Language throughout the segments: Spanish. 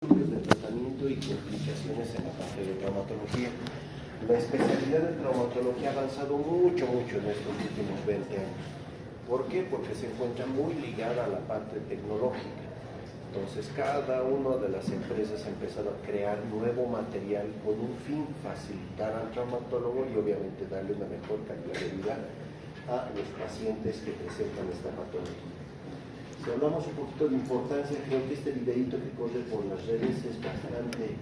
de tratamiento y complicaciones en la parte de traumatología. La especialidad de traumatología ha avanzado mucho en estos últimos 20 años. ¿Por qué? Porque se encuentra muy ligada a la parte tecnológica. Entonces, cada una de las empresas ha empezado a crear nuevo material con un fin, facilitar al traumatólogo y obviamente darle una mejor calidad de vida a los pacientes que presentan esta patología. Si hablamos un poquito de importancia, creo que este videito que corre por las redes es bastante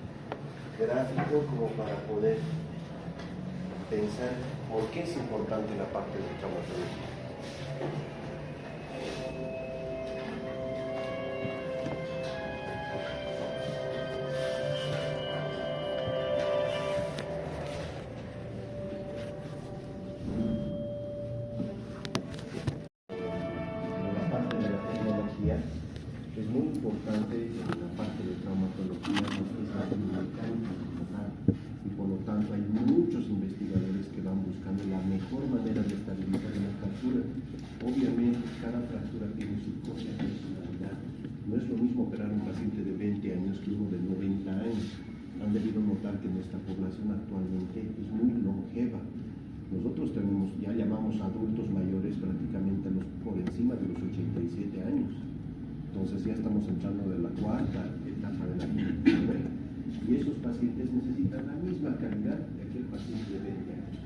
gráfico como para poder pensar por qué es importante la parte de traumatología. Es muy importante en la parte de traumatología, porque es la biomecánica y por lo tanto hay muchos investigadores que van buscando la mejor manera de estabilizar una fractura. Obviamente cada fractura tiene su propia personalidad. No es lo mismo operar a un paciente de 20 años que uno de 90 años. Han debido notar que nuestra población actualmente es muy longeva. Nosotros tenemos, ya llamamos adultos mayores prácticamente por encima de los 87 años. Entonces ya estamos entrando de la cuarta etapa de la vida. Y esos pacientes necesitan la misma calidad de aquel paciente de 20 años.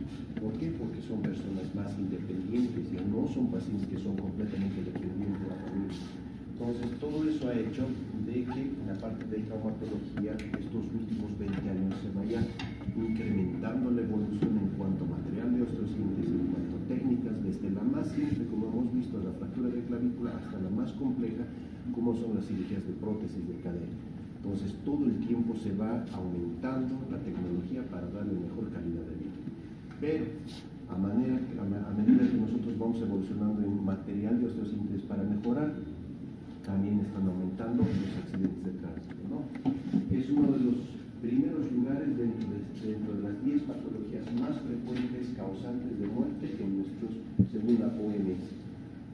¿Por qué? Porque son personas más independientes, ya no son pacientes que son completamente dependientes de la familia. Entonces todo eso ha hecho de que en la parte de traumatología estos últimos 20 años se vaya incrementando la evolución en cuanto a material de osteosíntesis, en cuanto a técnicas, desde la más simple, como hemos visto, la fractura de clavícula, hasta la más compleja, como son las cirugías de prótesis de cadera. Entonces todo el tiempo se va aumentando la tecnología para darle mejor calidad de vida. Pero a medida que nosotros vamos evolucionando en material de osteosíntesis para mejorar, también están aumentando los accidentes de tránsito, ¿no? Es uno de los primeros lugares dentro de las 10 patologías más frecuentes causantes de muerte según la OMS.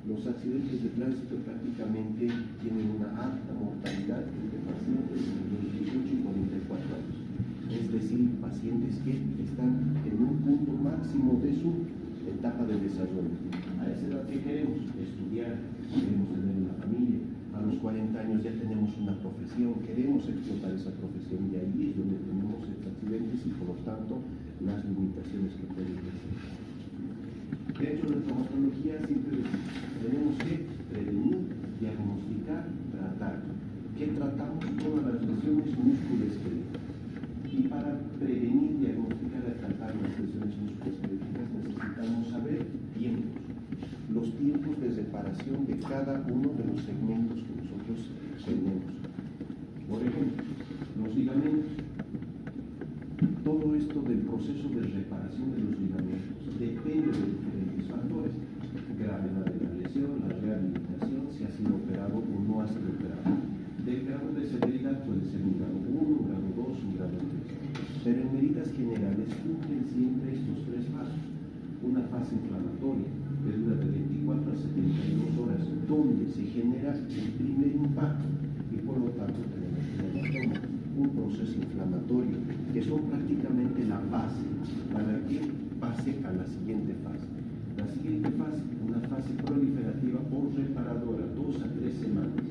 Los accidentes de tránsito prácticamente tienen una alta mortalidad entre pacientes de los 18 y 44 años. Es decir, pacientes que están en un punto máximo de su etapa de desarrollo. A esa edad que queremos estudiar, queremos tener una familia. A los 40 años ya tenemos una profesión, queremos explotar esa profesión y ahí es donde tenemos estos accidentes y por lo tanto las limitaciones que pueden presentar. Dentro de la traumatología siempre tenemos que prevenir, diagnosticar, tratar. ¿Qué tratamos? Todas las lesiones musculoesqueléticas. Y para prevenir, diagnosticar y tratar las lesiones musculoesqueléticas necesitamos saber tiempos. Los tiempos de reparación de cada uno de los segmentos que nosotros tenemos. Por ejemplo, los ligamentos. Todo esto del proceso de reparación de los ligamentos depende de diferentes factores. Gravedad de la lesión, la rehabilitación, si ha sido operado o no ha sido operado. Del grado de severidad puede ser un grado 1, un grado 2, un grado 3. Pero en medidas generales cumplen siempre estos tres pasos. Una fase inflamatoria que dura de 24 a 72 horas, donde se genera el primer impacto y por lo tanto tenemos un proceso inflamatorio que son prácticamente la base para que pase a la siguiente fase. La siguiente fase, una fase proliferativa o reparadora, 2 a 3 semanas.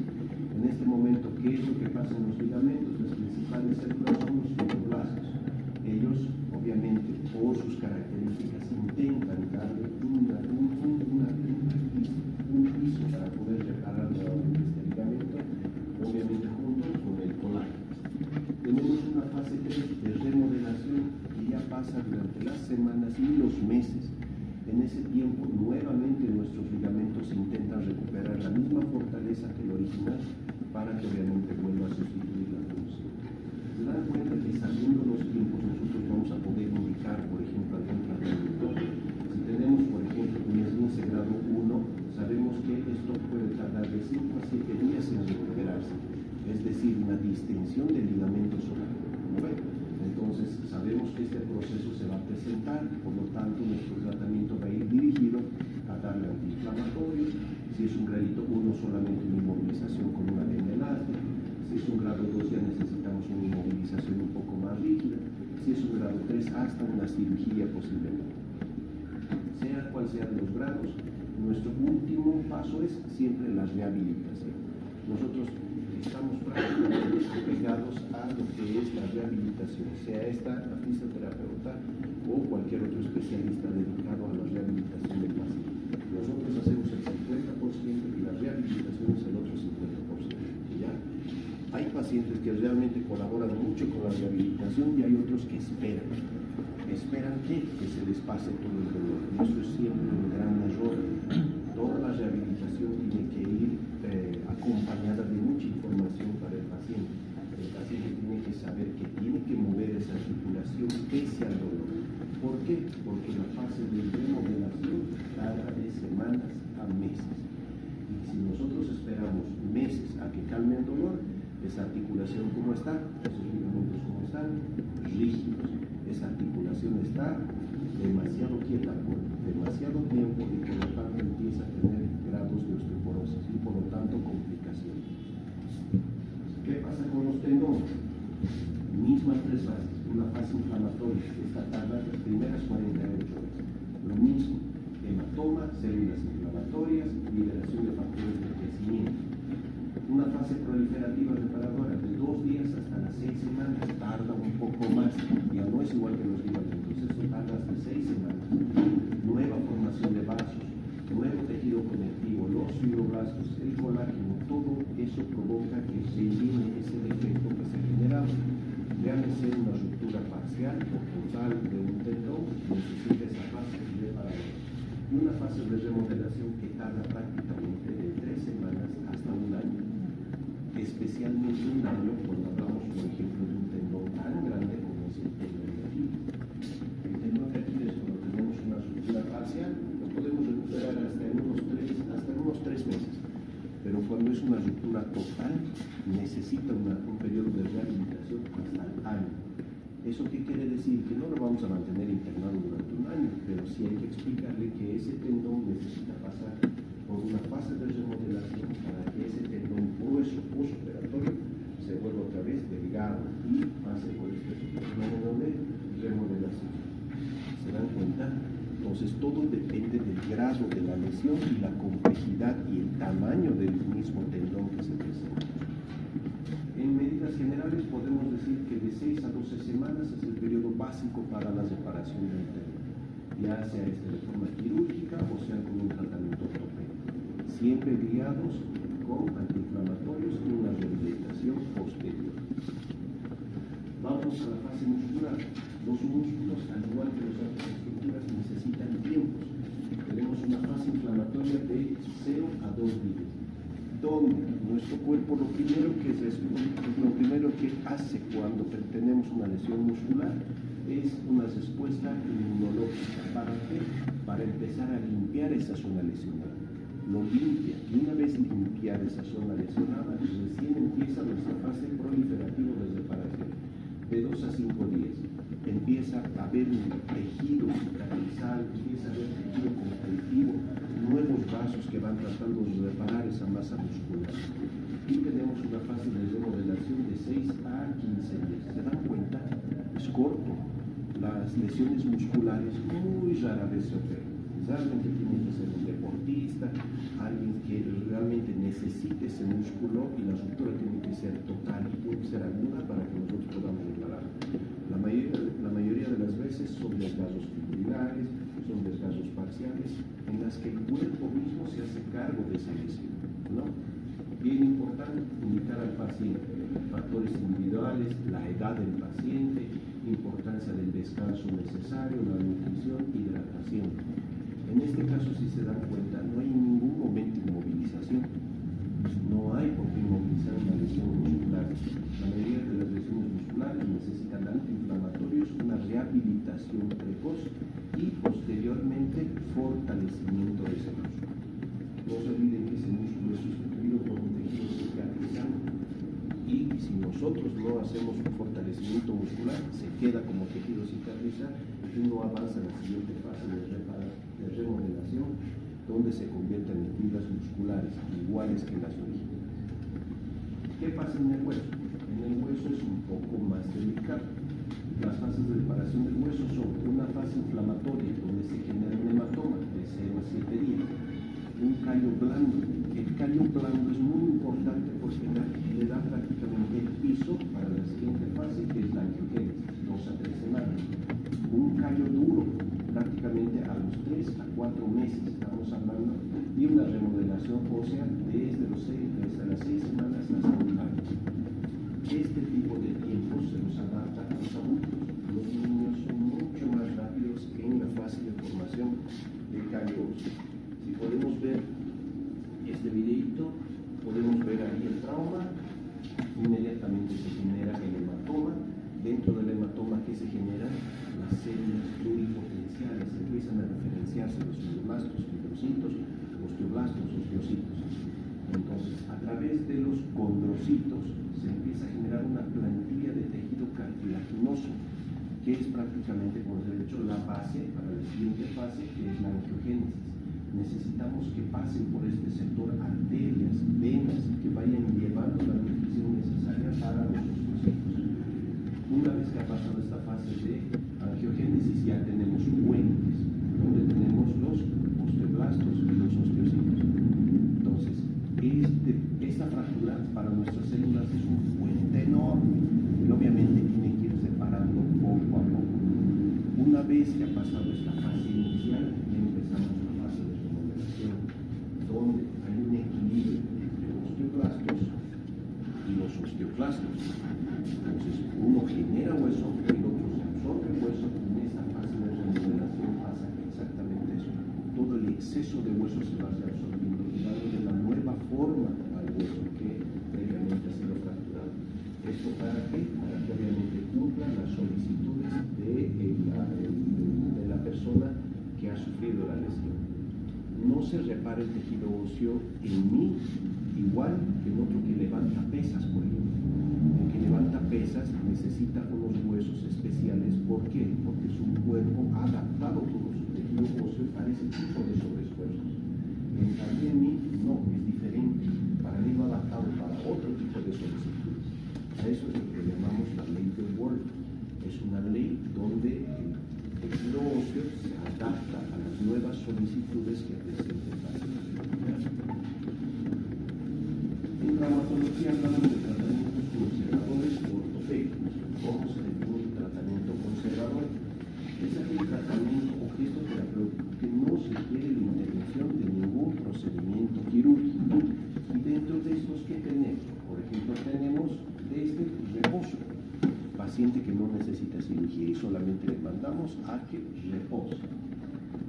En este momento, ¿qué es lo que pasa en los ligamentos? Las principales células son los fibroblastos. Ellos, obviamente, por sus características, intentan darle un piso para poder reparar nuevamente este ligamento, obviamente junto con el colágeno. Tenemos una fase 3 de remodelación que ya pasa durante las semanas y los meses. En ese tiempo, nuevamente nuestros ligamentos intentan recuperar la misma fortaleza que el original para que obviamente vuelva a sustituir la función. Se dan cuenta que sabiendo los tiempos nosotros vamos a poder indicar, por ejemplo, algún tratamiento. Si tenemos, por ejemplo, un esguince grado 1, sabemos que esto puede tardar de 5 a 7 días en recuperarse. Es decir, una distensión del ligamento solar. ¿No ven? Entonces, sabemos que este proceso se va a presentar, por lo tanto, nuestro tratamiento va a ir dirigido a darle antiinflamatorios. Si es un gradito 1, solamente una inmovilización con una venda elástica. Si es un grado 2, ya necesitamos 3 hasta una cirugía posiblemente. Sea cual sea de los grados, nuestro último paso es siempre la rehabilitación. Nosotros estamos prácticamente pegados a lo que es la rehabilitación, sea esta la fisioterapeuta o cualquier otro especialista dedicado a la rehabilitación del paciente. Nosotros hacemos el 50% y la rehabilitación es el otro 50%. ¿Ya? Hay pacientes que realmente colaboran mucho con la rehabilitación y hay otros que esperan. Esperan que se les pase todo el dolor. Y eso es siempre un gran error. Toda la rehabilitación tiene que ir acompañada de mucha información para el paciente. El paciente tiene que saber que tiene que mover esa articulación pese al dolor. ¿Por qué? Porque la fase de remodelación tarda de semanas a meses. Y si nosotros esperamos meses a que calme el dolor, esa articulación ¿cómo está? Esos ligamentos ¿cómo están? Rígidos. Esa articulación está demasiado quieta por demasiado tiempo y por lo tanto empieza a tener grados de osteoporosis y por lo tanto complicaciones. ¿Qué pasa con los tendones? Mismas 3 fases. Una fase inflamatoria, esta tarda las primeras 48 horas. Lo mismo, hematoma, células inflamatorias, liberación de factores de crecimiento. Una fase proliferativa reparadora de 2 días hasta las 6 semanas, tarda un poco más, ya no es igual que los ligamentos, eso tarda hasta 6 semanas. Nueva formación de vasos, nuevo tejido conectivo, los fibroblastos, el colágeno, todo eso provoca que se llene ese defecto que se ha generado. Llámese una ruptura parcial o total de un tendón, necesita esa fase reparadora. Y una fase de remodelación que tarda prácticamente de 3 semanas hasta un año. Especialmente un año cuando hablamos, por ejemplo, de un tendón tan grande como es el tendón de Aquiles. El tendón de Aquiles, cuando tenemos una ruptura parcial, lo podemos recuperar hasta en unos 3 meses. Pero cuando es una ruptura total, necesita un periodo de rehabilitación hasta el año. ¿Eso qué quiere decir? Que no lo vamos a mantener internado durante un año, pero sí hay que explicarle que ese tendón necesita pasar por una fase de remodelación para que ese tendón grueso postoperatorio se vuelva otra vez delgado y pase por este fenómeno de remodelación. ¿Se dan cuenta? Entonces todo depende del grado de la lesión y la complejidad y el tamaño del mismo tendón que se presenta. En medidas generales podemos decir que de 6 a 12 semanas es el periodo básico para la reparación del tendón, ya sea de forma quirúrgica o sea con un tratamiento ortopédico, siempre guiados con antiinflamatorios y una rehabilitación posterior. Vamos a la fase muscular. Los músculos, al igual que las otras estructuras, necesitan tiempos. Tenemos una fase inflamatoria de 0 a 2 días, donde nuestro cuerpo lo primero que hace cuando tenemos una lesión muscular es una respuesta inmunológica. ¿Para qué? Para empezar a limpiar esa zona lesionada. Lo limpia, y una vez limpiada esa zona lesionada, recién empieza nuestra fase proliferativa de reparación, de 2 a 5 días. Empieza a haber un tejido cicatrizal, empieza a haber tejido conjuntivo, nuevos vasos que van tratando de reparar esa masa muscular. Y tenemos una fase de remodelación de 6 a 15 días. ¿Se dan cuenta? Es corto. Las lesiones musculares muy rara vez se operan. Realmente tiene que ser un deportista, alguien que realmente necesite ese músculo, y la ruptura tiene que ser total y tiene que ser aguda para que nosotros podamos repararlo. La mayoría de las veces son desgarros fibrilares, son desgarros parciales, en las que el cuerpo mismo se hace cargo de esa lesión, ¿no? Bien importante indicar al paciente factores individuales, la edad del paciente, importancia del descanso necesario, la nutrición, hidratación. En este caso, si se dan cuenta, no hay en ningún momento inmovilización. No hay por qué inmovilizar una lesión muscular. La mayoría de las lesiones musculares necesitan antiinflamatorios, una rehabilitación precoz y posteriormente fortalecimiento de ese músculo. No se olviden que ese músculo es sustituido por un tejido cicatrizante, y si nosotros no hacemos un fortalecimiento muscular, se queda como tejido cicatrizante y no avanza en la siguiente fase de remodelación, donde se convierten en fibras musculares iguales que las originales. ¿Qué pasa en el hueso? En el hueso es un poco más delicado. Las fases de reparación del hueso inflamatoria, donde se genera un hematoma de 0 a 7 días. Un callo blando. El callo blando es muy importante porque le da prácticamente el piso para la siguiente fase, que es la angiogénesis, 2 a 3 semanas. Un callo duro, prácticamente a los 3 a 4 meses, estamos hablando de una remodelación ósea desde las 6 semanas hasta un año. Este tipo de tiempos se los adapta a los adultos. Los niños son mucho más rápidos en la fase de formación del callo óseo. Si podemos ver este videito, podemos ver ahí el trauma, inmediatamente se genera el hematoma. Dentro del hematoma, que se generan las células pluripotenciales, empiezan a diferenciarse los fibroblastos, fibrocitos, osteoblastos, osteocitos. Entonces, a través de los condrocitos se empieza a generar una plantilla de tejido cartilaginoso, que es prácticamente, como se ha dicho, la base para la siguiente fase, que es la angiogénesis. Necesitamos que pasen por este sector arterias, venas, que vayan llevando la nutrición necesaria para los osteocitos. Una vez que ha pasado esta fase de angiogénesis, ya tenemos puentes, donde tenemos los osteoblastos y los osteocitos. Entonces, esta fractura para nuestras células es un puente enorme y obviamente tiene que ir separando poco a poco. Una vez que ha pasado esta fase inicial, ya empezamos la fase de remodelación, donde hay un equilibrio entre los osteoblastos y los osteoclastos. Entonces, uno genera hueso y el otro se absorbe el hueso. En esta fase de remodelación pasa exactamente eso. Todo el exceso de hueso se va absorbiendo y dándole la nueva forma al hueso que previamente ha sido fracturado. ¿Esto para qué? Para que obviamente cumplan las solicitudes de la persona que ha sufrido la lesión. No se repara el tejido óseo en mí igual que en otro que levanta pesas, por ejemplo. El que levanta pesas necesita unos huesos especiales. ¿Por qué? Porque su cuerpo ha adaptado todo su tejido óseo para ese tipo de sobreesfuerzos. En cambio en mí no, es diferente. Para mí lo ha adaptado para otro tipo de solicitudes. A eso es lo que llamamos la ley de Ward. Es una ley donde el tejido óseo se adapta a las nuevas solicitudes que presenta el paciente. En traumatología hablamos de tratamientos conservadores ortopédicos. ¿Cómo se define el tratamiento conservador? Es aquel tratamiento o gesto terapéutico que no requiere la intervención de ningún procedimiento quirúrgico. Y dentro de estos que tenemos, por ejemplo, tenemos desde reposo, paciente que no necesita cirugía y solamente le mandamos a que repose.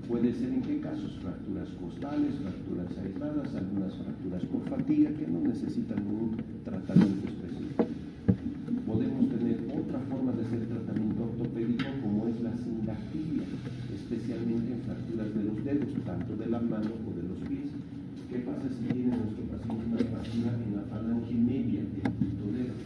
Puede ser en qué casos: fracturas costales, fracturas aisladas, algunas fracturas por fatiga que no necesitan un tratamiento específico. Podemos tener otra forma de hacer tratamiento ortopédico como es la sindactilia, especialmente en fracturas de los dedos, tanto de la mano o de los pies. ¿Qué pasa si tiene nuestro paciente una fractura en la falange media del quinto dedo?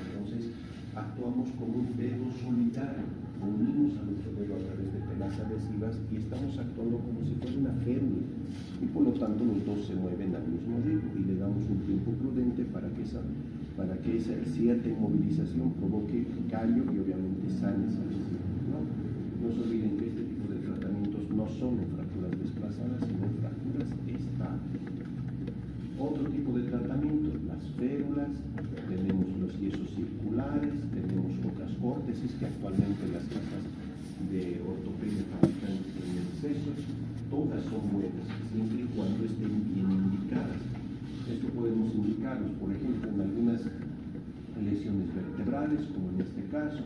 Entonces, actuamos como un dedo solidario, unimos a nuestro dedo a través de telas adhesivas y estamos actuando como si fuera una fémina. Y por lo tanto los dos se mueven al mismo ritmo y le damos un tiempo prudente para que esa cierta inmovilización provoque callo y obviamente sane esa lesión. No se olviden que este tipo de tratamientos no son en fracturas desplazadas, sino en fracturas estables. Otro tipo de tratamiento, las férulas, tenemos los yesos circulares, tenemos otras órtesis que actualmente las casas de ortopedia fabrican en exceso. Todas son buenas, siempre y cuando estén bien indicadas. Esto podemos indicarlos, por ejemplo, en algunas lesiones vertebrales, como en este caso.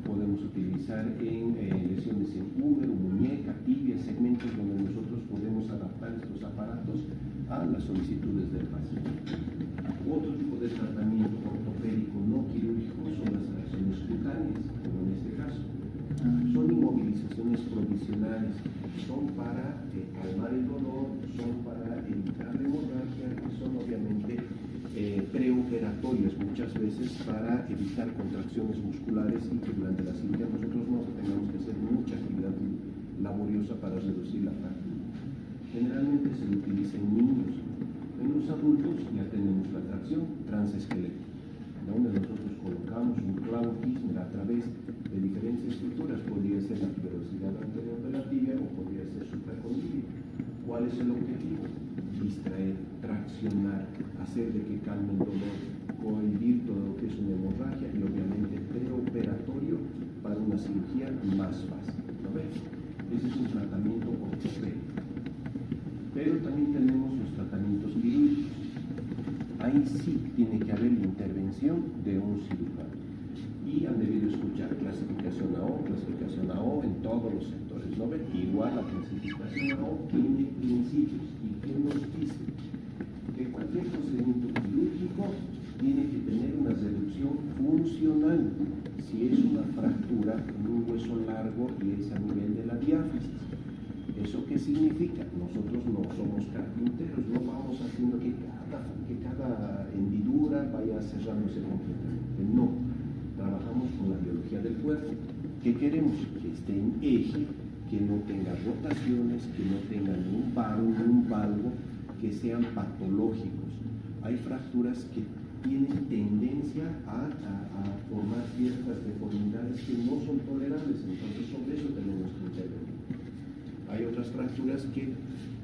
Podemos utilizar en lesiones en húmero, muñeca, tibia, segmentos donde nosotros podemos adaptar estos aparatos a las solicitudes del paciente. Otro tipo de tratamiento ortopédico no quirúrgico son las reacciones cutáneas, como en este caso. Son inmovilizaciones provisionales, son para calmar el dolor, son para evitar la hemorragia, y son obviamente preoperatorias muchas veces para evitar contracciones musculares y que durante la cirugía nosotros no tengamos que hacer mucha actividad laboriosa para reducir la fractura. Generalmente se utiliza en niños. En los adultos ya tenemos la tracción transesquelética, donde nosotros colocamos un clavo Kirchner a través de diferentes estructuras. Podría ser la tuberosidad anterior, ¿Cuál es el objetivo? Distraer, traccionar, hacer de que calme el dolor, cohibir todo lo que es una hemorragia y obviamente preoperatorio para una cirugía más fácil. ¿No ves? Ese es un tratamiento ortopédico. Pero también tenemos los tratamientos quirúrgicos. Ahí sí tiene que haber intervención de un cirujano. Y han debido escuchar clasificación A O en todos los sectores. ¿No ven? Igual la clasificación AO tiene principios. ¿Y qué nos dice? Que cualquier procedimiento quirúrgico tiene que tener una reducción funcional. Si es una fractura en un hueso largo y es a nivel de la diáfisis. ¿Eso qué significa? Nosotros no somos carpinteros, no vamos haciendo que cada hendidura vaya cerrándose completamente. No, trabajamos con la biología del cuerpo. ¿Qué queremos? Que esté en eje, que no tenga rotaciones, que no tenga ni un varo ni un valgo, que sean patológicos. Hay fracturas que tienen tendencia a formar ciertas deformidades que no son tolerables, entonces sobre eso tenemos que intervenir. Hay otras fracturas que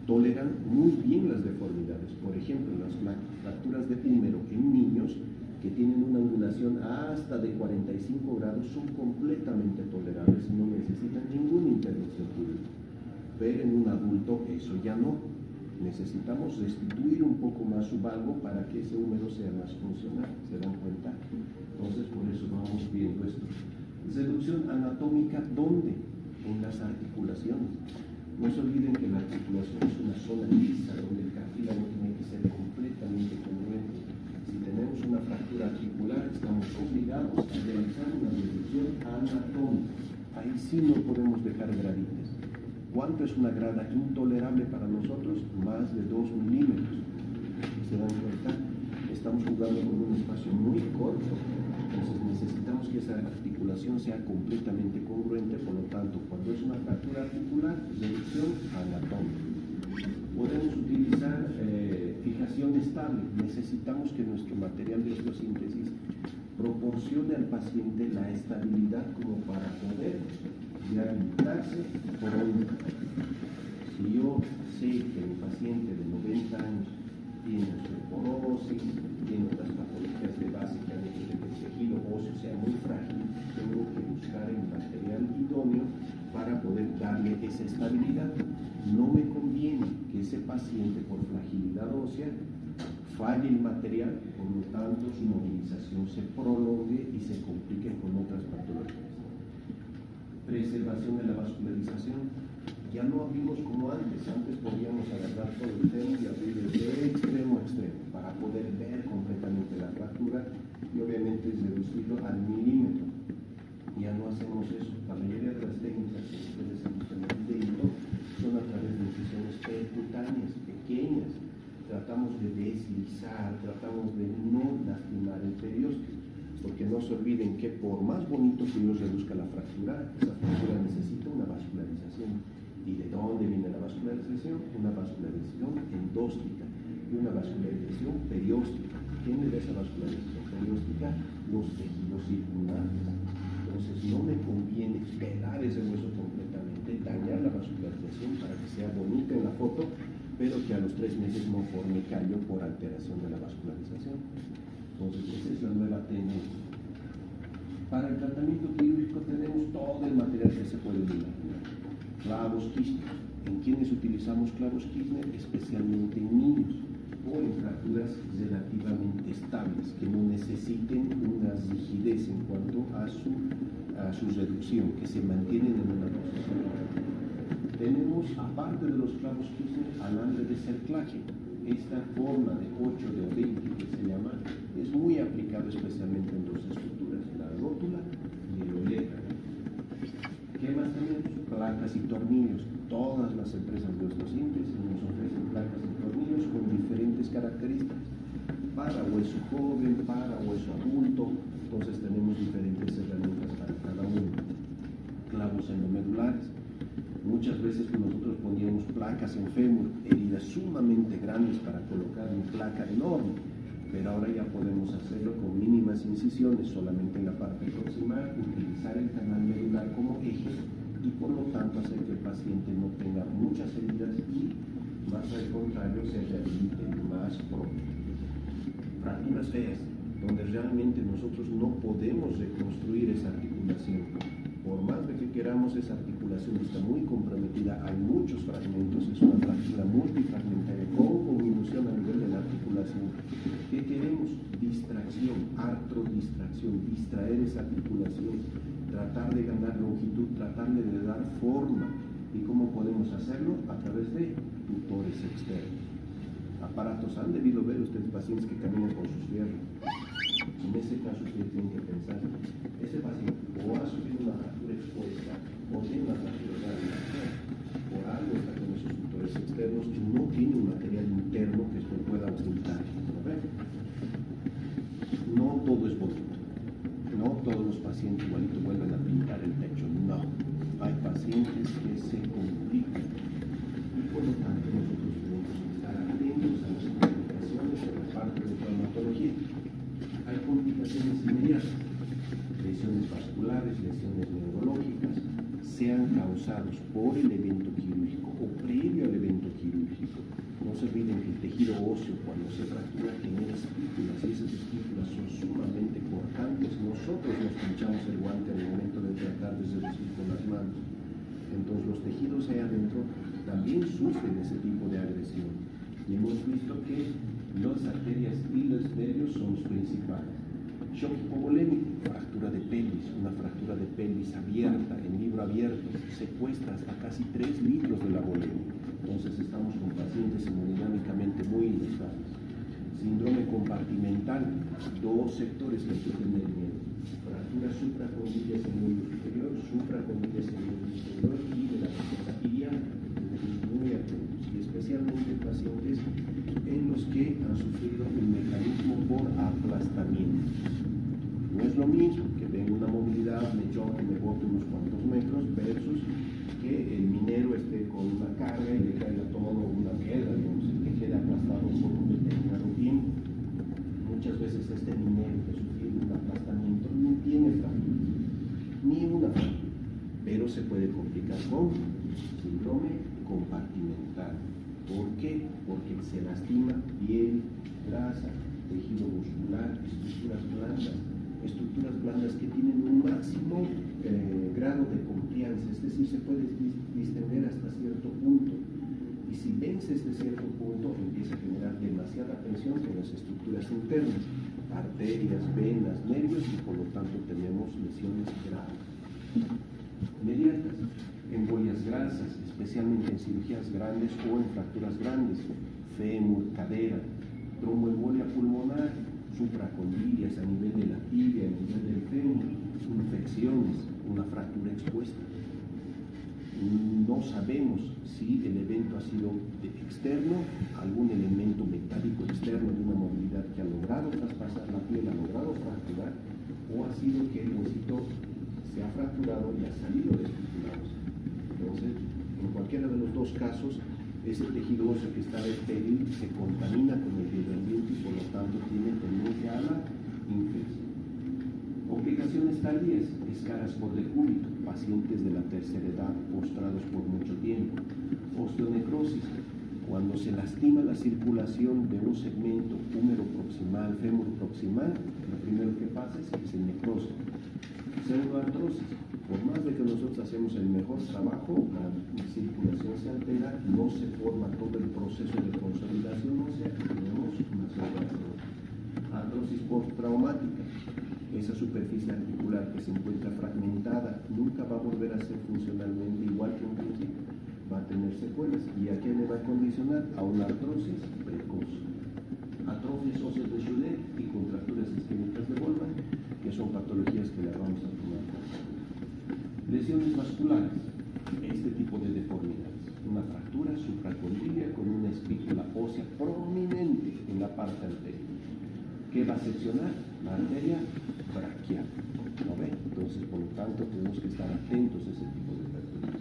toleran muy bien las deformidades. Por ejemplo, las fracturas de húmero en niños que tienen una angulación hasta de 45 grados son completamente tolerables y no necesitan ninguna intervención quirúrgica. Pero en un adulto eso ya no. Necesitamos restituir un poco más su valgo para que ese húmero sea más funcional. ¿Se dan cuenta? Entonces, por eso vamos viendo esto. Reducción anatómica, ¿dónde? En las articulaciones. No se olviden que la articulación es una zona lisa donde el cartílago tiene que ser completamente congruente. Si tenemos una fractura articular, estamos obligados a realizar una reducción anatómica. Ahí sí no podemos dejar gradientes. ¿Cuánto es una grada intolerable para nosotros? Más de 2 milímetros. ¿Se dan cuenta? Estamos jugando con un espacio muy corto. Entonces necesitamos que esa articulación sea completamente congruente, por lo tanto, cuando es una fractura articular, reducción anatómica. Podemos utilizar fijación estable. Necesitamos que nuestro material de osteosíntesis proporcione al paciente la estabilidad como para poder rehabilitarse por hoy. Si yo sé que mi paciente de 90 años tiene osteoporosis, tiene otras patologías de base que han hecho de que el tejido óseo sea muy frágil, tengo que buscar el material idóneo para poder darle esa estabilidad. No me conviene que ese paciente por fragilidad ósea falle el material, por lo tanto su movilización se prolongue y se complique con otras patologías. Preservación de la vascularización. Ya no abrimos como antes. Antes podíamos agarrar todo el fémur y abrir de extremo a extremo para poder ver completamente la fractura y obviamente reducirlo al milímetro. Ya no hacemos eso. La mayoría de las técnicas que ustedes han visto en el video son a través de incisiones percutáneas, pequeñas. Tratamos de deslizar, tratamos de no lastimar el periósteo. Porque no se olviden que por más bonito que yo reduzca la fractura, esa fractura necesita una vascularización. ¿Y de dónde viene la vascularización? Una vascularización endóstica y una vascularización perióstica. ¿Quién le da esa vascularización perióstica? Los tejidos circundantes. Entonces no me conviene pelar ese hueso completamente, dañar la vascularización para que sea bonita en la foto, pero que a los 3 meses no forme callo por alteración de la vascularización. Entonces, esa es la nueva tendencia. Para el tratamiento quirúrgico tenemos todo el material que se puede imaginar. Clavos Kirchner. ¿En quiénes utilizamos clavos Kirchner? Especialmente en niños o en fracturas relativamente estables, que no necesiten una rigidez en cuanto a su reducción, que se mantienen en una posición. Tenemos, aparte de los clavos Kirchner, alambre de cerclaje. Esta forma de 8 de Odenti que se llama es muy aplicado especialmente en dos estructuras, la rótula y el uretra. ¿Qué más tenemos? Placas y tornillos. Todas las empresas de osteosíntesis nos ofrecen placas y tornillos con diferentes características. Para hueso joven, para hueso adulto, entonces tenemos diferentes herramientas para cada uno. Clavos endomedulares. Muchas veces nosotros poníamos placas en fémur, heridas sumamente grandes para colocar una placa enorme, pero ahora ya podemos hacerlo con mínimas incisiones solamente en la parte proximal, utilizar el canal medular como eje y por lo tanto hacer que el paciente no tenga muchas heridas y más al contrario se rehabilite más pronto. Fracturas feas, donde realmente nosotros no podemos reconstruir esa articulación. Por más de que queramos, esa articulación está muy comprometida, hay muchos fragmentos, es una fractura multifragmentaria con conminución a nivel de la articulación. ¿Qué queremos? Distracción, artrodistracción, distraer esa articulación, tratar de ganar longitud, tratarle de dar forma. ¿Y cómo podemos hacerlo? A través de tutores externos. Aparatos, han debido ver ustedes pacientes que caminan con sus fierros. En ese caso ustedes tienen que pensar, ese paciente o ha sufrido una fractura expuesta o tiene una fractura grave, por algo está con esos tutores externos y no tiene un material interno que esto pueda ocultar. No todo es bonito, no todos los pacientes igualito vuelven a pintar el pecho, no. Hay pacientes que se complican y por lo tanto nosotros tenemos que estar atentos a las complicaciones en la parte de traumatología. Hay complicaciones inmediatas, lesiones vasculares, lesiones neurológicas, sean causados por el evento quirúrgico o previo al evento quirúrgico. No se olviden que el tejido óseo, cuando se fractura, genera estípulas y esas estípulas son sumamente cortantes. Nosotros nos pinchamos el guante al momento de tratar de reducir con las manos. Entonces los tejidos ahí adentro también sufren ese tipo de agresión. Y hemos visto que las arterias y los nervios son los principales. Shock hipovolémico, fractura de pelvis, una fractura de pelvis abierta, en libro abierto, secuestra hasta casi 3 litros de la volemia. Entonces estamos con pacientes hemodinámicamente muy inestables. Síndrome compartimental, 2 sectores que hay que tener miedo. Fractura supracondilias en el superior, supracondilias en el superior y de la corteza iliaca, muy atentos, y especialmente pacientes en los que han sufrido un mecanismo por aplastamiento. No es lo mismo que venga una movilidad, me choque, me bote unos cuantos metros, versus que el minero esté con una carga y le caiga todo una piedra, digamos, y que quede aplastado por un determinado tiempo. Muchas veces este minero que sufre un aplastamiento no tiene fractura, ni una fractura, pero se puede complicar con síndrome compartimental. ¿Por qué? Porque se lastima piel, grasa, tejido muscular, estructuras blandas que tienen un máximo grado de confianza, es decir, se puede distender hasta cierto punto. Y si vence este cierto punto, empieza a generar demasiada presión en las estructuras internas, arterias, venas, nervios, y por lo tanto tenemos lesiones graves. Inmediatas, embolias grasas, especialmente en cirugías grandes o en fracturas grandes, fémur, cadera, tromboembolia pulmonar, supracondilias a nivel de la tibia, a nivel del fémur, infecciones, una fractura expuesta. No sabemos si el evento ha sido externo, algún elemento metálico externo de una movilidad que ha logrado traspasar la piel, ha logrado fracturar, o ha sido que el huesito se ha fracturado y ha salido desfigurado. Entonces, en cualquiera de los dos casos, ese tejido óseo que está estéril se contamina con el medio ambiente y por lo tanto tiene tendencia a la infección. Complicaciones tardías, escaras por decúbito, pacientes de la tercera edad postrados por mucho tiempo. Osteonecrosis, cuando se lastima la circulación de un segmento húmero proximal, fémur proximal, lo primero que pasa es que se necrosa. Pseudoartrosis, por más de que nosotros hacemos el mejor trabajo, la circulación se altera, no se forma todo el proceso de consolidación ósea, tenemos una pseudoartrosis. Artrosis postraumática, esa superficie articular que se encuentra fragmentada, nunca va a volver a ser funcionalmente igual que un principio, va a tener secuelas. ¿Y a qué le va a condicionar? A una artrosis precoz. Atrofias óseas de Schüller y contracturas isquémicas de Goldman, que son patologías que le vamos a tomar. Lesiones vasculares, este tipo de deformidades, una fractura supracondilia con una espícula ósea prominente en la parte anterior. ¿Qué va a seccionar? La arteria braquial. ¿No ve? Entonces, por lo tanto, tenemos que estar atentos a ese tipo de patologías.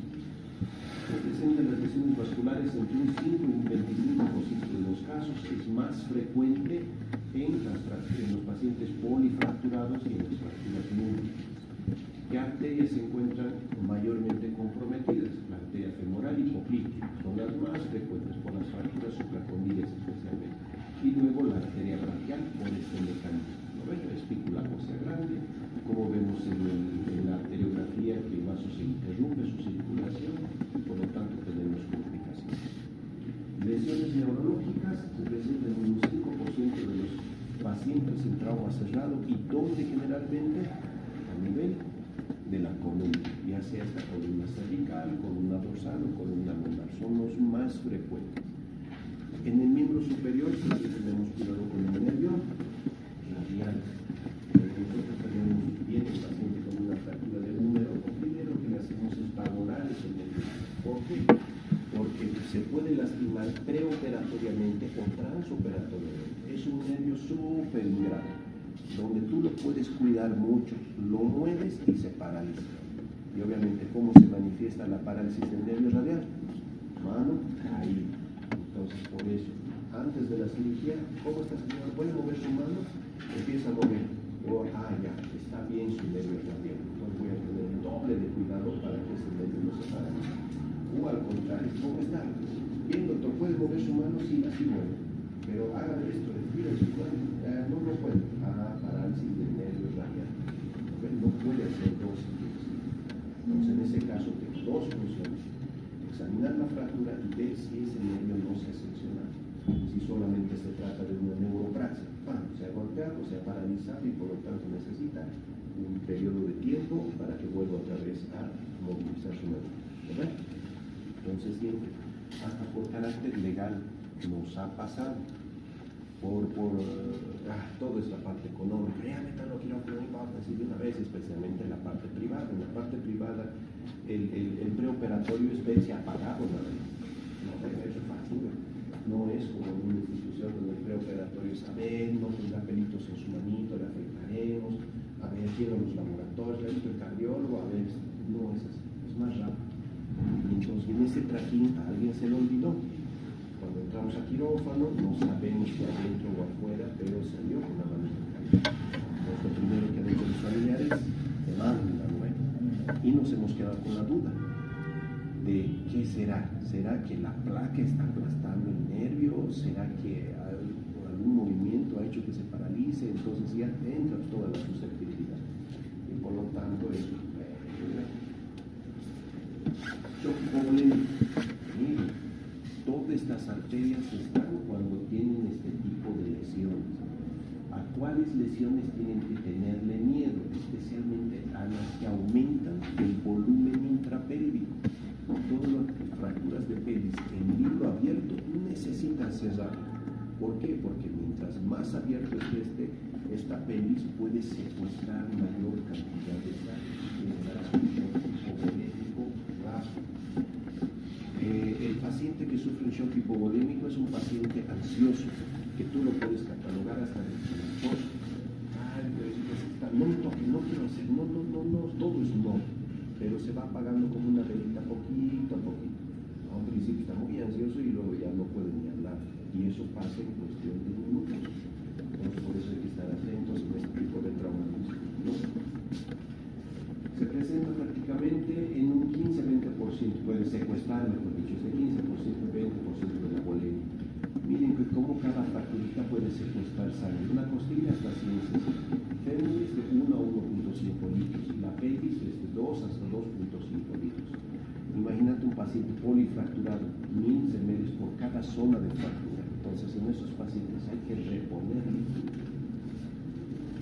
Se presentan las lesiones vasculares entre un 5 y un 25% de los casos. Es más frecuente en los pacientes polifracturados y en las fracturas múltiples. ¿Qué arterias se encuentran mayormente comprometidas? La arteria femoral y poplítea son las más frecuentes por las condiles especialmente. Y luego la arteria braquial por este mecanismo. ¿No ven? Espícula ósea grande, como vemos en la arteriografía que el vaso se interrumpe su circulación y por lo tanto tenemos complicaciones. Lesiones neurológicas se presentan en un 5% de los pacientes en trauma cerrado y donde generalmente a nivel de la columna, ya sea esta columna cervical, columna dorsal o columna lumbar, son los más frecuentes. En el miembro superior siempre tenemos cuidado con el nervio radial. Nosotros tenemos bien el paciente con una fractura de húmero o primero que le hacemos es vagonar ese nervio. ¿Por qué? Porque se puede lastimar preoperatoriamente o transoperatoriamente. Es un nervio súper ingrato, donde tú lo puedes cuidar mucho, lo mueves y se paraliza. Y obviamente, ¿cómo se manifiesta la parálisis del nervio radial? Mano caída. Entonces, por eso, antes de la cirugía, ¿cómo está señora? ¿Puede mover su mano? Empieza a mover. Oh, ya, está bien su nervio radial. Entonces voy a tener el doble de cuidado para que ese nervio no se paralice. O al contrario, ¿cómo está? Bien, doctor, ¿puede mover su mano? Sí, así mueve. Pero haga esto, respira su mano. No puede. Parálisis del nervio radial. No puede hacer dos cirugías. Entonces, en ese caso, tengo dos funciones. Examinar la fractura y ver si ese nervio no se ha seccionado. Si solamente se trata de una neuropraxia, se ha golpeado, se ha paralizado y por lo tanto necesita un periodo de tiempo para que vuelva otra vez a movilizar su nervio. ¿Verdad? Entonces, siempre, hasta por carácter legal, nos ha pasado por toda esta parte económica. Ya métalo quirófano, no importa, así de una vez, especialmente en la parte privada. En la parte privada, el preoperatorio es ver si ha pagado la vez. No debe haber factura. No es como en una institución donde el preoperatorio es a ver, no tendrá pelitos en su manito, le afectaremos, a ver, quiero los laboratorios, le visto el cardiólogo, a ver, no es así, es más rápido. Entonces, en ese trajín a alguien se le olvidó. Cuando entramos a quirófano, no sabemos si adentro o afuera, pero salió con la mano caída. Entonces, lo primero que han hecho los familiares, te mandan la nueva. Y nos hemos quedado con la duda de qué será. ¿Será que la placa está aplastando el nervio? ¿Será que algún movimiento ha hecho que se paralice? Entonces ya entra toda la susceptibilidad. Y por lo tanto, es shock hipovolémico. Miren, todas estas arterias están cuando tienen este tipo de lesiones. ¿A cuáles lesiones tienen que tenerle miedo? Especialmente a las que aumentan el volumen intrapélvico. Todas las fracturas de pelvis en libro abierto necesitan cerrar. ¿Por qué? Porque mientras más abierto esté esta pelvis puede secuestrar mayor cantidad de sangre. El paciente que sufre un shock hipovolémico es un paciente ansioso, que tú lo puedes catalogar hasta de sospechoso. No me toque, no quiero hacer, no, todo es no, pero se va apagando como una velita poquito a poquito. A un principio está muy ansioso y luego ya no puede ni hablar, y eso pasa en cuestión de minutos. Entonces, por eso hay que estar atentos en este tipo de traumatismo, ¿no? Se presenta prácticamente en un 15-20%, puede secuestrar, mejor dicho, ese 15%, 20% de la volemia. Miren que como cada fracturita puede secuestrar sangre. Una costilla hasta 100 cc, fémures de 1 a 1.5 litros y la pelvis desde 2 hasta 2.5 litros. Imagínate un paciente polifracturado, 1000 ml por cada zona de fractura. Entonces, en esos pacientes hay que reponer líquido.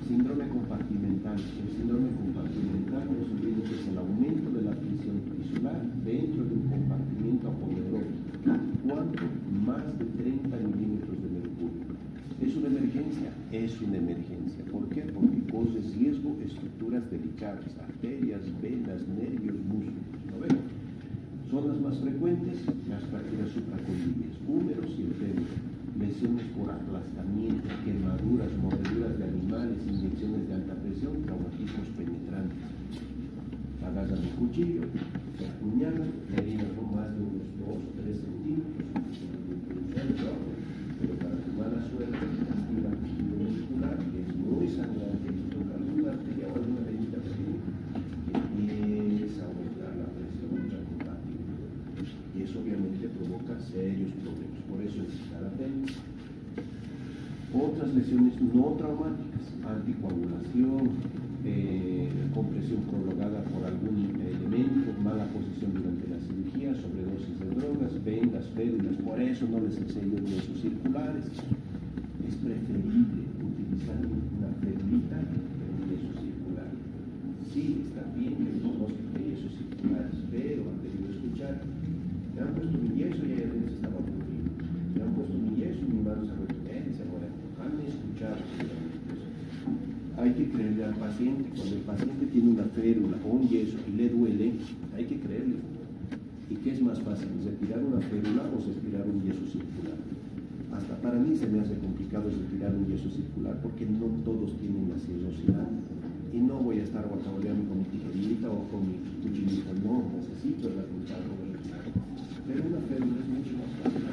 Síndrome compartimental. El síndrome compartimental nos olvida que es el aumento de la presión tisular dentro de un compartimento aponeurológico. ¿Cuánto? Más de 30 milímetros de mercurio. ¿Es una emergencia? Es una emergencia. ¿Por qué? Porque corre riesgo estructuras delicadas, arterias, venas, nervios, músculos. ¿Lo ven? Son las más frecuentes las fracturas supracondyliares, húmeros y el fémur. Lesiones por aplastamiento, quemaduras, mordeduras de animales, inyecciones de alta presión, traumatismos penetrantes. Agarran un cuchillo, se apuñalan, la herida no más de unos 2 o 3 centímetros, pero para tu mala suerte, activa el tejido muscular, que es muy sangrante, y toca alguna arteria o alguna venita pequeña, empieza a aumentar la presión intracompatible. Y eso obviamente provoca serios problemas. Por eso es estar complicaciones no traumáticas, anticoagulación, compresión prolongada por algún elemento, mala posición durante la cirugía, sobredosis de drogas, vendas, férulas. Por eso no les enseño yesos circulares. Es preferible utilizar una férula que un yeso circular. Sí, está bien que conozcan de yesos circulares, pero han debido escuchar: me han puesto mi yeso y ahí adentro estaba ocurriendo. Me han puesto mi yeso y mi mano se ha vuelto y se muere. Han escuchado. Hay que creerle al paciente. Cuando el paciente tiene una férula o un yeso y le duele, hay que creerle. ¿Y qué es más fácil, retirar una férula o retirar un yeso circular? Hasta para mí se me hace complicado retirar un yeso circular porque no todos tienen la cirrosidad. Y no voy a estar guacaboleando con mi tijerita o con mi cuchillita. No, necesito el resultado de retirar. Pero una férula es mucho más fácil.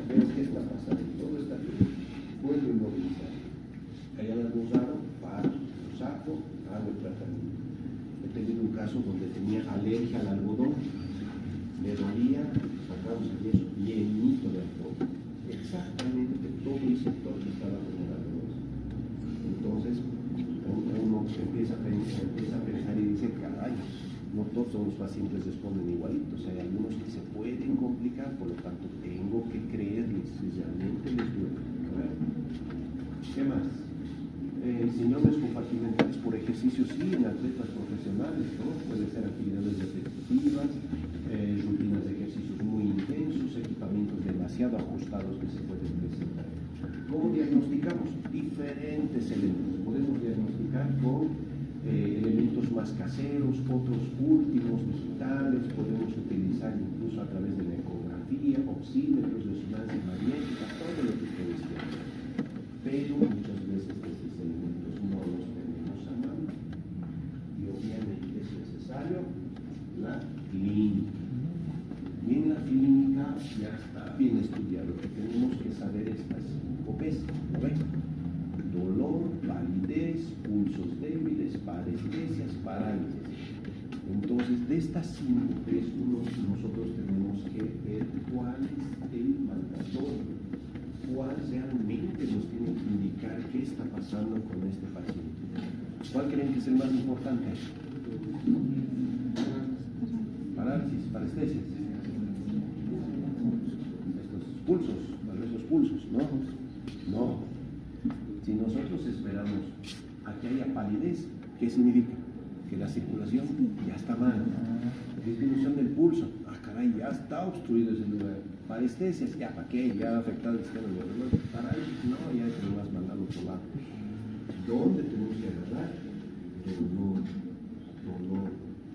Veo qué está pasando, todo está bien. Vuelvo a inmovilizar. Hay algo raro, paro, lo saco, hago el tratamiento. He tenido un caso donde tenía alergia al algodón, le dolía, sacamos el yeso llenito de algodón. Exactamente todo el sector que estaba con el algodón. Entonces, uno empieza a pensar y dice: caray, no todos los pacientes responden igualitos. Hay algunos que se pueden complicar, por lo tanto, tengo que creerles si realmente les duele. ¿Qué más? Síndromes compartimentales por ejercicio, sí, en atletas profesionales, ¿no? Puede ser actividades repetitivas, rutinas de ejercicios muy intensos, equipamientos demasiado ajustados que se pueden presentar. ¿Cómo diagnosticamos? Diferentes elementos. Podemos diagnosticar con elementos más caseros, otros últimos digitales, podemos utilizar incluso a través de la ecografía, oxímetros, resonancia magnética, todo lo que ustedes quieran. Pero muchas veces estos elementos no los tenemos a mano. Y obviamente es necesario la clínica. Y en la clínica ya está bien estudiado. Lo que tenemos que saber es las 5 P's. ¿Lo ven? Dolor, palidez, pulsos débiles, parestesias, parálisis. Entonces, de estas 5 P's, nosotros tenemos que ver cuál es el mandatorio, cuál realmente nos tiene que indicar qué está pasando con este paciente. ¿Cuál creen que es el más importante? Parálisis, parestesias. Estos pulsos, tal vez los pulsos, ¿no? No. Si nosotros esperamos a que haya palidez, ¿qué significa? Que la circulación ya está mal. Disminución del pulso, caray, ya está obstruido ese lugar. Parestesias, ya para qué, ya ha afectado el sistema nervioso. Parálisis, no, ya hay que más mandarlo por lado. ¿Dónde tenemos que agarrar? Dolor.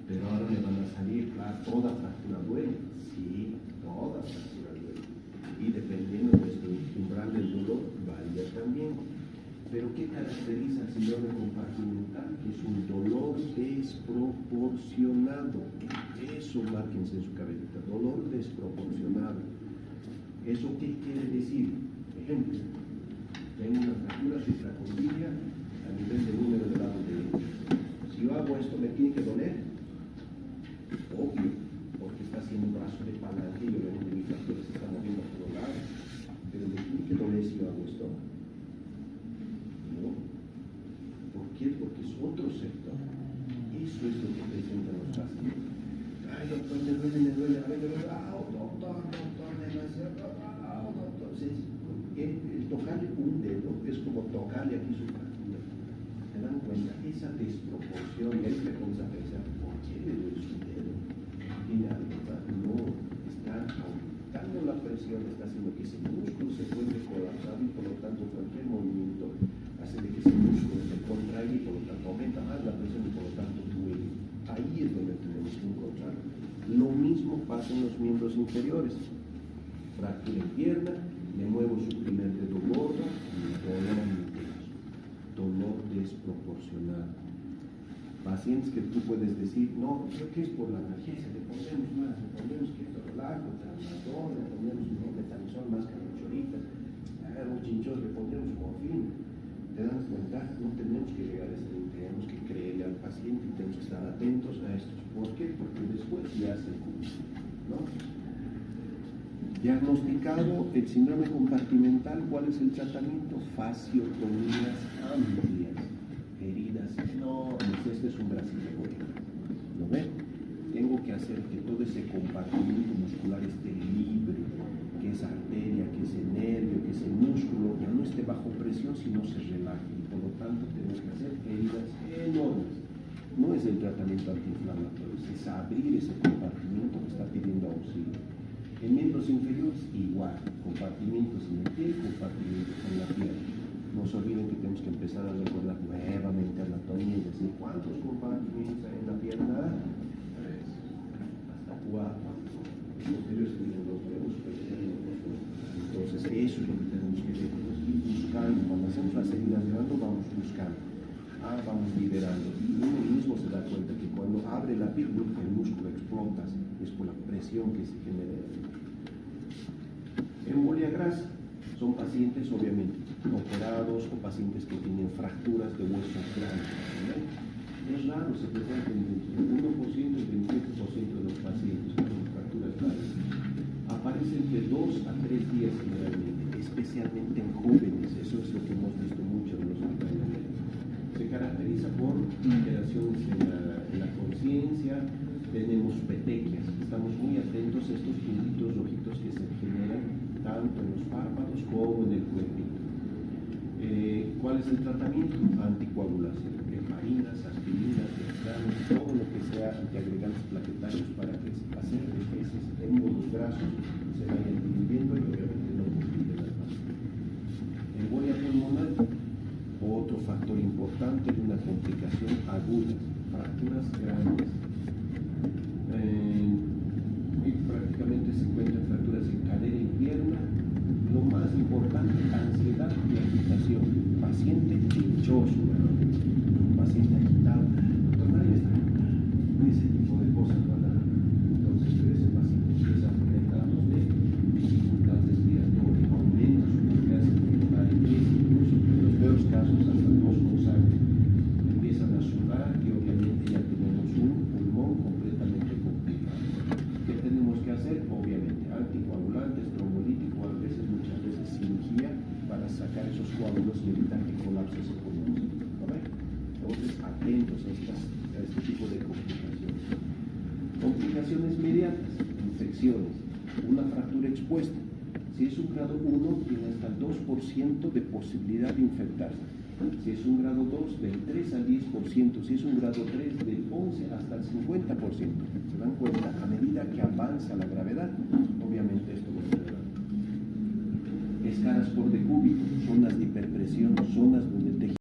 Pero ahora me van a salir, claro, toda fractura duele. Sí, toda fractura duele. Y dependiendo de nuestro umbral del dolor, varía también. Pero ¿qué caracteriza el síndrome compartimental? Que es un dolor desproporcionado. Eso márquense en su cabecita, dolor desproporcionado. ¿Eso qué quiere decir? Ejemplo, tengo una fractura supracondilia a nivel del número de lados derecho. Si yo hago esto, ¿me tiene que doler? Obvio, porque está haciendo un brazo de palanca y obviamente mi fractura se está moviendo a todos lados. Pero ¿me tiene que doler si yo hago esto? ¿Por qué? Porque es otro sector. Eso es lo que presentan los pacientes. Ay, doctor, me duele. A ver, doctor, demasiado. Doctor. El tocarle un dedo es como tocarle aquí su fractura. ¿Se dan cuenta? Esa desproporción, y ahí se comienza a pensar: ¿por qué le duele su dedo? ¿Tiene algo? No, está aumentando la presión, está haciendo que ese músculo se vuelva colapsado y por lo tanto cualquier movimiento hace de que ese músculo se contraiga y por lo tanto aumenta más la presión y por lo tanto duele. Ahí es donde tenemos que encontrarlo. Lo mismo pasa en los miembros inferiores. Fractura en pierna, le muevo su primer dedo gordo y dolor intenso. Dolor desproporcionado. Pacientes que tú puedes decir: no, creo que es por la analgesia, le ponemos más, le ponemos ketorolaco, tramadol, le ponemos un metanizol más carachoritas, un chinchón, le ponemos morfina. ¿Te das cuenta? No tenemos que llegar a ese nivel, tenemos que creerle al paciente y tenemos que estar atentos a estos. ¿Por qué? Porque después ya se cursa, ¿no? Diagnosticado el síndrome compartimental, ¿cuál es el tratamiento? Fasciotomías amplias, heridas enormes. Este es un bracito, ¿lo ven? Tengo que hacer que todo ese compartimento muscular esté libre, que esa arteria, que ese nervio, que ese músculo ya no esté bajo presión, sino se relaje. Y por lo tanto tengo que hacer heridas enormes. No es el tratamiento antiinflamatorio, es abrir ese compartimento que está pidiendo auxilio. En miembros inferiores, igual, compartimentos en el pie, compartimentos en la pierna. No se olviden que tenemos que empezar a recordar nuevamente anatomía y decir cuántos compartimentos hay en la pierna. 3, hasta 4. Los posteriores tienen los dedos, entonces eso es lo que tenemos que ver. Ir buscando, cuando hacemos las heridas grandes, vamos buscando. Vamos liberando. Y uno mismo se da cuenta que cuando abre la piel, el músculo explota, es por la presión que se genera. Embolia grasa son pacientes obviamente operados o pacientes que tienen fracturas de huesos grandes. Es raro, se presenta en el 1% y 27% de los pacientes con fracturas grandes. Aparecen de 2 a 3 días generalmente, especialmente en jóvenes. Eso es lo que hemos visto mucho en los hospitales. Se caracteriza por alteraciones en la conciencia. Tenemos petequias, estamos muy atentos a estos puntitos rojitos que se generan tanto en los párpados como en el cuerpito. ¿Cuál es el tratamiento? Anticoagulación, heparinas, aspirinas, dextranos, todo lo que sea antiagregantes plaquetarios para que hacer que esos émbolos grasos se vayan diluyendo y obviamente no compliquen las manos. Embolia pulmonar, otro factor importante de una complicación aguda, fracturas grandes. Y prácticamente se encuentran fracturas en cadera y pierna. Lo más importante, ansiedad y agitación. Paciente dichoso, paciente agitado. Doctor, nadie está ese tipo de cosas, ¿verdad? Entonces, ese paciente empieza a tener datos de dificultad respiratoria, aumenta su capacidad respiratoria, incluso en los peores casos hasta tos con sangre. Empiezan a sudar y obviamente ya tenemos un pulmón completamente complicado. ¿Qué tenemos que hacer? Obviamente anticoagulantes, trombolítico, a veces, muchas veces cirugía para sacar esos coágulos y evitar que colapse ese pulmón. Entonces, atentos a este tipo de complicaciones. Complicaciones inmediatas, infecciones, una fractura expuesta. Si es un grado 1, tiene hasta el 2% de posibilidad de infectarse. Si es un grado 2, del 3 al 10%. Si es un grado 3, del 11 hasta el 50%. ¿Se dan cuenta? A medida que avanza la gravedad, obviamente esto va a ser. Escaras por decúbito, zonas de hiperpresión, zonas donde el tejido